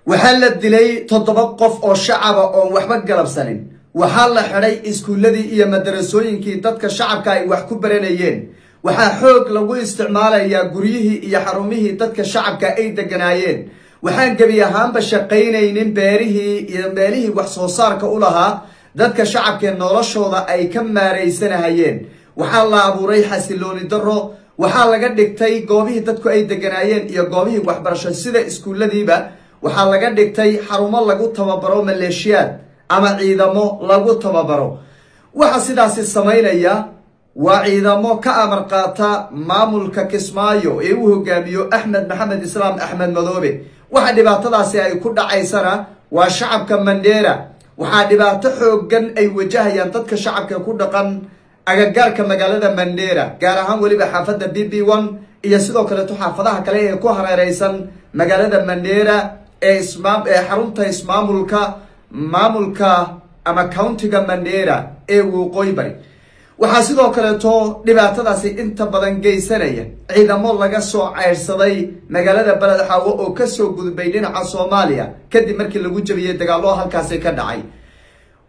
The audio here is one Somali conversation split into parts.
waxaa la dilay 7 qof oo shacaba oo waxba galabsanin waxaa la xiray iskuuladii iyo madarasooyinkii dadka shacabka ay wax ku baranayeen waxaa xoog lagu isticmaalayaa guryihii iyo xarumihii dadka shacabka ay deganaayeen waxaan gabi ahaanba shaqaynaynin beerihii iyo meelihii wax soo saarka u lahaa dadka shacabka noloshooda ay ka maareysanayeen waxaa la abuuray xasilooni darro waxaa laga dhigtay goobihii dadku ay deganaayeen iyo goobihii waxbarasho sida iskuuladiiba waxaa laga dhigtay xarumo lagu tababaro maleeshiyaad ama ciidamo lagu tababaro waxa sidaasi sameynaya waa ciidamo ka amar qaata maamulka Kismaayo ee uu hogaamiyo Axmed Maxamed Islaam Axmed Madoobe waxa dhibaatadaasi ay ku dhacaysana waa shacabka Mandera waxa dhibaato xoogan ay wajahayaan dadka shacabka ku dhaqan agagaarka magaalada Mandera gaar ahaan waliba xaafadda BB1 iyo sidoo kale xaafadaha kale ee ku hareeraysan magaalada Mandera ee xarunta maamulka ama countiga Mandera ee waqooyi bari waxaa sidoo kale dhibaatadaasi inta badan geysanaya ciidamo laga soo ceyrsaday magaalada Balad Xaawo oo ka soo gudbay dhinaca Soomaaliya kadib markii lagu jabiyay dagaalo halkaas ka dhacay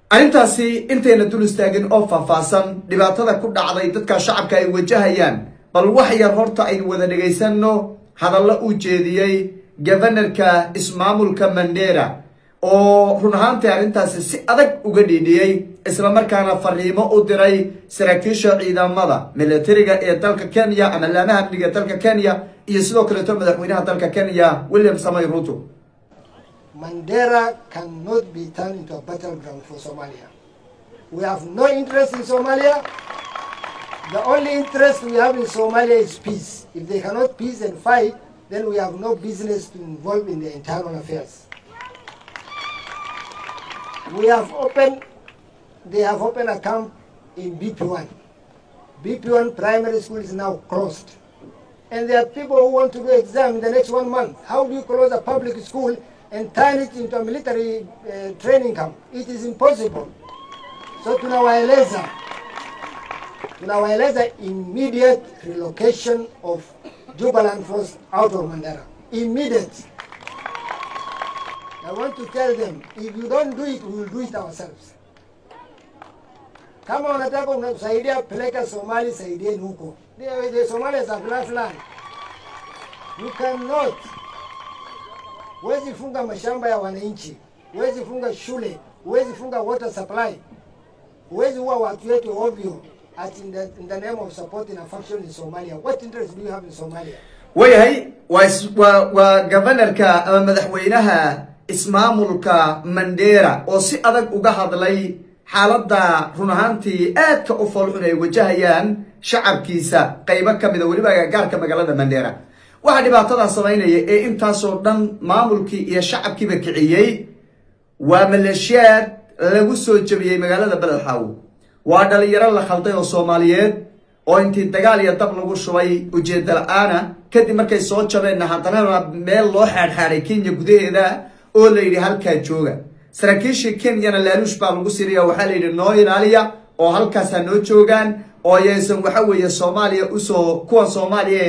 arintaasi intayna dul istaagin oo faahfaahsan dhibaatada ku dhacday dadka shacabka ay wajahayaan bal wax yar horta ay wada dhageysano hadallo u jeediyay governorka ismaamulka Mandera oo run ahaantii arintaasi si adag uga dhiidhiyay isla markaana fariimo u diray saraakiisha ciidamada militariga ee dalka Kenya ama laamaha amniga dalka Kenya iyo sidoo kale madaxweynaha dalka Kenya William Samoei Ruto. Mandera cannot be turned into a battleground for Somalia. We have no interest in Somalia. The only interest we have in Somalia is peace. If they cannot peace and fight, then we have no business to involve in the internal affairs. They have opened a camp in BP1. BP1 primary school is now closed. And there are people who want to do exam in the next 1 month. How do you close a public school and turn it into a military training camp? It is impossible. So tunawaeleza immediate relocation of Jubaland Force out of Mandera. Immediate. I want to tell them, if you don't do it, we will do it ourselves. Kama unataka unasaidia peleka Somali, saidieni huko. The Somalis have lifeline. You cannot. Huwezi funga mashamba ya wananchi, huwezi funga shule, huwezi funga water supply, huwezi uwa watu wetu ovyo in the name of supporting a faction in Somalia. What interest do you have in Somalia? Wayahay waa governorka ama madaxweynaha ismaamulka Mandera oo si adag uga hadlay xaaladda run ahaantii aadka u foolxun ay wajahayaan shacabkiisa qaybo kamid ah waliba gaarka magaalada Mandera waxa dhibaatada sameynaya ee intaas oo dhan maamulkii iyo shacabkiiba kiciyay waa maleeshiyaad lagu soo jabiyay magaalada Balad Xaawo waa dhalinyaro la khalday oo Soomaaliyeed oo intii dagaal iyo dab lagu shubay ujeedada la'aana kadib markay soo jabeen haddana meel loo xaadxaaday Kenya gudaheeda oo la yiri halka jooga saraakiisha Kenya laaluush baa lagu siriyaa waxa la yiri noo ilaaliya oo halkaas noo joogan oo yeesan waxa weeye Soomaaliya usoo kuwa Soomaaliya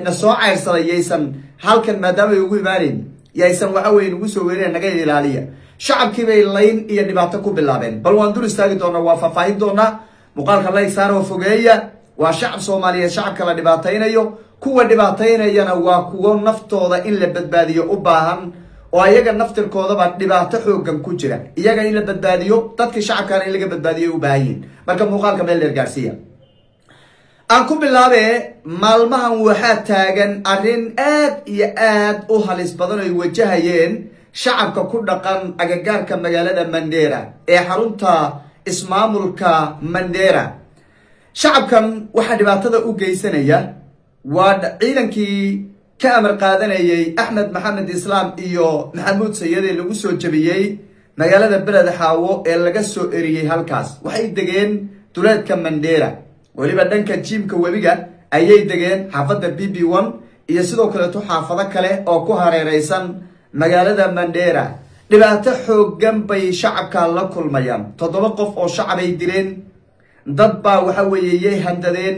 na soo ceyrsaday yeesan halkan maadaama ay ugu imaaneen yeesan waxa weeye ugu soo weereen naga ilaaliya shacabkii bay layn iyo dhibaato ku bilaabeen bal waan dul istaagi doonaa waa faahfaahin doonaa muuqaalka la saaro fogeeya waa shacab Soomaaliyeed shacabka la dhibaataynayo kuwa dhibaataynayana waa kuwa naftooda in la badbaadiyo u baahan oo ayaga naftirkooda ba dhibaato xoogan ku jira iyaga in la badbaadiyo dadka shacabka in laga badbaadiyo u baahan marka muuqaalka meel dheer gaarsiya aan ku bilaabay maalmahan waxa taagan arrin aad iyo aad u halis badan oo wajahayeen shacabka ku dhaqan agagaarka magaalada Mandera ee xarunta ismaamulka Mandera shacabkan waxa dhibaatada u geysanaya waa ciidankii ka amar qaadanayay Axmed Maxamed Islaam iyo Maxamuud Sayid lagu soo jabiyay magaalada Balad Xaawo ee laga soo eriyay halkaas waxay degeen duleedka Mandera waliba dhanka jiimka webiga ayay degeen xaafadda BB1 iyo sidoo kale xaafado kale oo ku hareeraysan magaalada Mandera dhibaato xoogan bay shacabka la kulmayaan 7 qof oo shacab ay dileen dad baa waxa weeye handadeen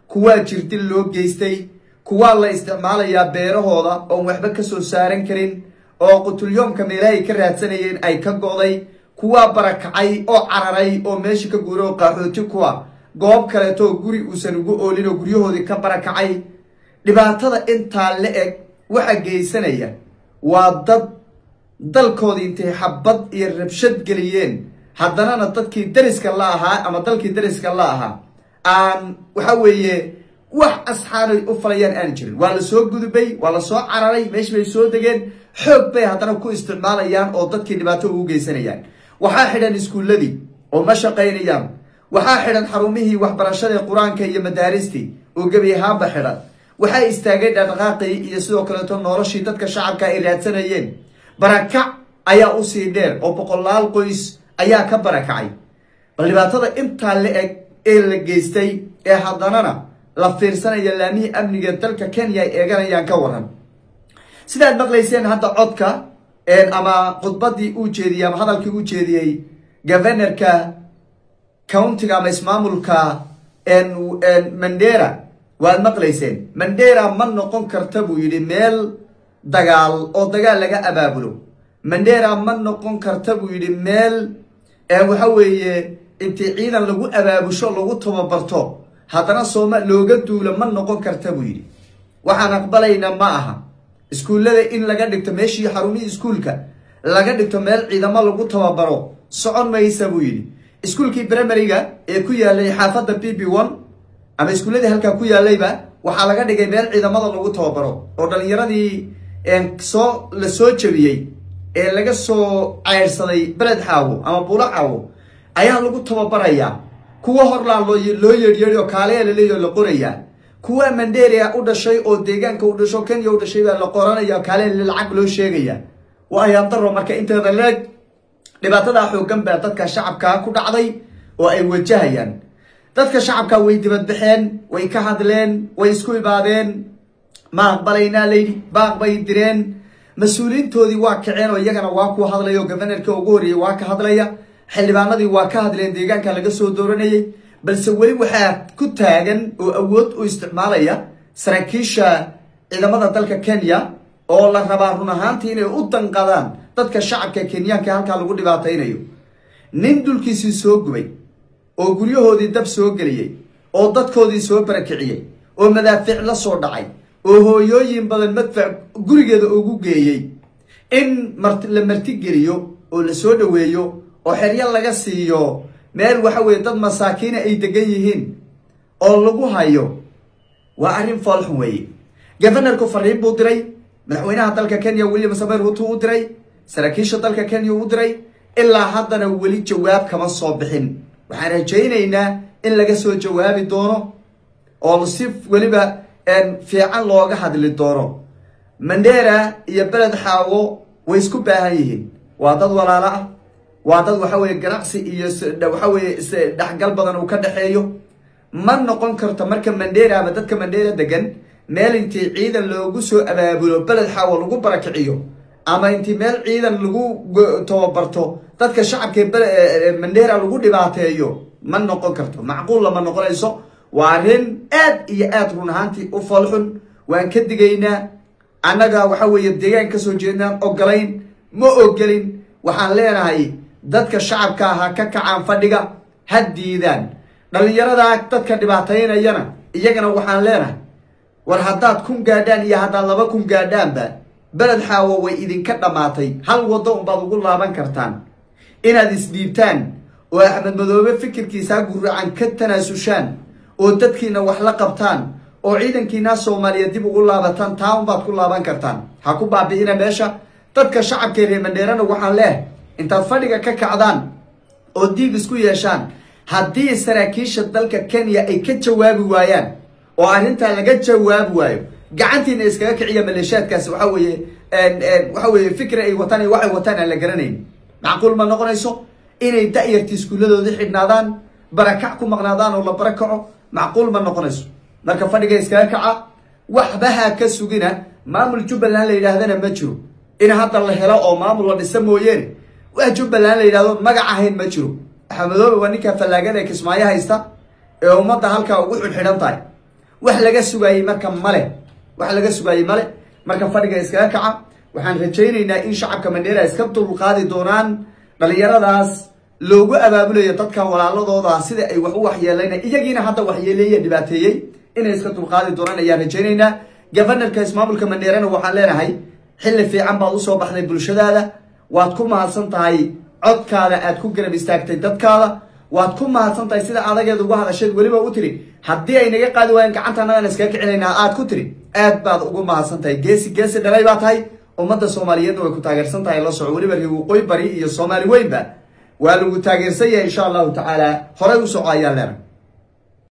kuwa jirdil loo geystay kuwa la isticmaalayaa beerahooda oo waxba ka soo saaran karin oo qutulyoomka meelahay ka raadsanayeen ay ka go'day kuwa barakacay oo cararay oo meeshii ka guuray oo qaxooti kuwa goob kaleeto guri uusan ugu oolin oo guryahoodii ka barakacay dhibaatada intaa la eg waxa geysanaya waa dad dalkoodii intay xabad iyo rabshad geliyeen haddana dadkii dariska la ahaa ama dalkii dariska la ahaa aan waxa weeye wax asxaanay u falayaan aan jirin waa la soo gudubay waa la soo cararay meeshii bay soo degeen xoog bay haddana ku isticmaalayaan oo dadkii dhibaato ugu geysanayaan waxaa xidhan iskuuladii oo ma shaqaynayaan waxaa xidhan xarumihii waxbarashada qur-aanka iyo madaaristii oo gebi ahaanba xidhan waxaa istaagay dhaqdhaqaaqii iyo sidoo kaleeto noloshii dadka shacabka ay raadsanayeen barakac ayaa usii dheer oo boqolaal qoys ayaa ka barakacay bal dhibaatada intaa la eg ee la geystay ee haddanana la fiirsanaya laamihii amniga dalka Kenya ay eeganayaan ka waran sidaad maqlayseen hadda codka ama khudbadii uu jeediyay ama hadalkii uu jeediyay governorka countiga ama ismaamulka Mandera waad maqlayseen Mandera ma noqon karta buu yidhi meel dagaal oo dagaal laga abaabulo Mandera ma noqon karta buu yidhi meel waxa weeye intii ciidan lagu abaabusho lagu tababarto haddana sooma looga duulo ma noqon karta buu yidhi waxaan aqbalaynaa ma aha iskuullada in laga dhigto meeshii xarumihii iskuulka laga dhigto meel ciidamo lagu tababaro socon maysa buu yidhi iskuulkii primary-ga ee ku yaalay xaafadda PP1 ama iskuulladii halkaa ku yaalayba waxaa laga dhigay meel ciidamada lagu tababaro oo dhalinyaradii la soo jabiyey ee laga soo ceyrsaday beled xaawo ama buulo xaawo ayaa lagu tababarayaa kuwa horlaa loo yeedhyeedhi oo kaaleya laleeyo la qorayaa kuwa Mandera u dhashay oo deegaanka u dhasho Kenya u dhashay baa la qoranaya kaaleya lacag loo sheegaya waa ayaan daro marka inteeda leeg dhibaatada xooggan baa dadka shacabka ku dhacday oo ay wajahayaan dadka shacabka way dibad baxeen way ka hadleen way isku ibaadeen ma aqbalaynaa leeydi baaq bay direen mas'uuliintoodii waa kaceen oo iyagana waa ku hadlayo governorka ugu horeeyay waa ka hadlaya xildhibaanadii waa ka hadleen deegaanka laga soo dooranayay balse weli waxaa ku taagan oo awood u isticmaalaya saraakiisha ciidamada dalka Kenya oo la rabaa run ahaantii inay u danqadaan dadka shacabka Kenyaanka halka lagu dhibaataynayo nin dulkiisii soo gubay oo guryahoodii dab soo geliyay oo dadkoodii soo barakiciyay oo madaafiic la soo dhacay oo hooyooyin badan madfac gurigeeda ugu geeyay in la marti geliyo oo la soo dhaweeyo oo xeryo laga siiyo meel waxa weeye dad masaakiin ay degan yihiin oo lagu hayo waa arrin falxun weeye governorku fariin buu diray madaxweynaha dalka Kenya William Samoei Ruto u diray saraakiisha dalka Kenya u diray ilaa haddana weli jawaab kama soo bixin waxaan rajaynaynaa in laga soo jawaabi doono oo si waliba fiican looga hadli doono Mandera iyo beled xaawo way isku baahan yihiin waa dad walaalo ah waa dad waxa weeye ganacsi iyo waxa weeye dhaxgal badan uu ka dhaxeeyo ma noqon karto marka Mandera ama dadka Mandera degan meel intii ciidan loogu soo abaabulo beled xaawo lagu barakiciyo ama intii meel ciidan lagu tababarto dadka shacabka Mandera lagu dhibaateeyo ma noqon karto macquul lama noqonayso waa arrin aad iyo aad run ahaantii u falxun waan ka digaynaa annaga waxa weeye deegaan ka soo jeednaan ogolayn ma ogolin waxaan leenahay dadka shacabka ha ka kacaan fadhiga ha diidaan dhalinyarada dadka dhibaataynayana iyagana waxaan leenahay war haddaad kun gaadhaan iyo haddaad 2 kun gaadhaanba beled xaawo way idinka dhamaatay hal wado unbaad ugu laaban kartaan inaad isdhiibtaan oo Axmed Madoobe fikirkiisa guracan ka tanaasushaan oo dadkiina wax la qabtaan oo ciidankiina Soomaaliyeed dib ugu laabataan taa unbaad ku laaban kartaan ha ku baabi'ina meesha dadka shacabka reer Mandera waxaan leeyahay intaad fadhiga ka kacdaan oo diig isku yeeshaan haddii saraakiisha dalka Kenya ay ka jawaabi waayaan oo arrinta laga jawaabi waayo gacantiina iskaga kiciya maleeshiyaadkaas waxa weeye fikir ay wataan iyo waxay wataan aan la garanayn macquul ma noqonayso inay da'yartii iskuuladooda xidhnaadaan barakac ku maqnaadaan oo la barakaco macquul ma noqonayso marka fadhiga iskaga kaca waxba ha ka sugina maamul Jubbaland la yiraahdana ma jiro in hadda la helo oo maamul la dhisa mooyeen waa Jubbaland la yiraahdo magac ahayn ma jiro Axmedobe waa ninka falaagada Kismaayo haysta ee ummadda halka ugu xidhan tahay wax laga sugayay marka male wax laga sugayay male marka fadhiga iskaga kaca waxaan rajaynaynaa in shacabka Mandera iska dulqaadi doonaan dhalinyaradaas loogu abaabulayo dadka walaaladooda sida ay wax u waxyeelayna iyagiina hadda waxyeeleeyay dhibaateeyay inay iska dulqaadi doonaan ayaan rajaynaynaa governorka ismaamulka Mandera waxaan leenahay xilli fiican baad u soo baxday bulshadaada waad ku mahadsan tahay codkaada aad ku garab istaagtay dadkaada waad ku mahadsan tahay sida adageed ugu hadashay waliba u tiri haddii ay naga qaadi waayeen gacantaana iska kicinaynaa aad ku tiri aad baad ugu mahadsan tahay geesi dhalay baa tahay ummadda Soomaaliyeed way ku taageersan tahay la soo waliba waqooyi bari iyo Soomaali weynba waa lagu taageersan yahay insha Allah taala horay u soo ayaan leeyahay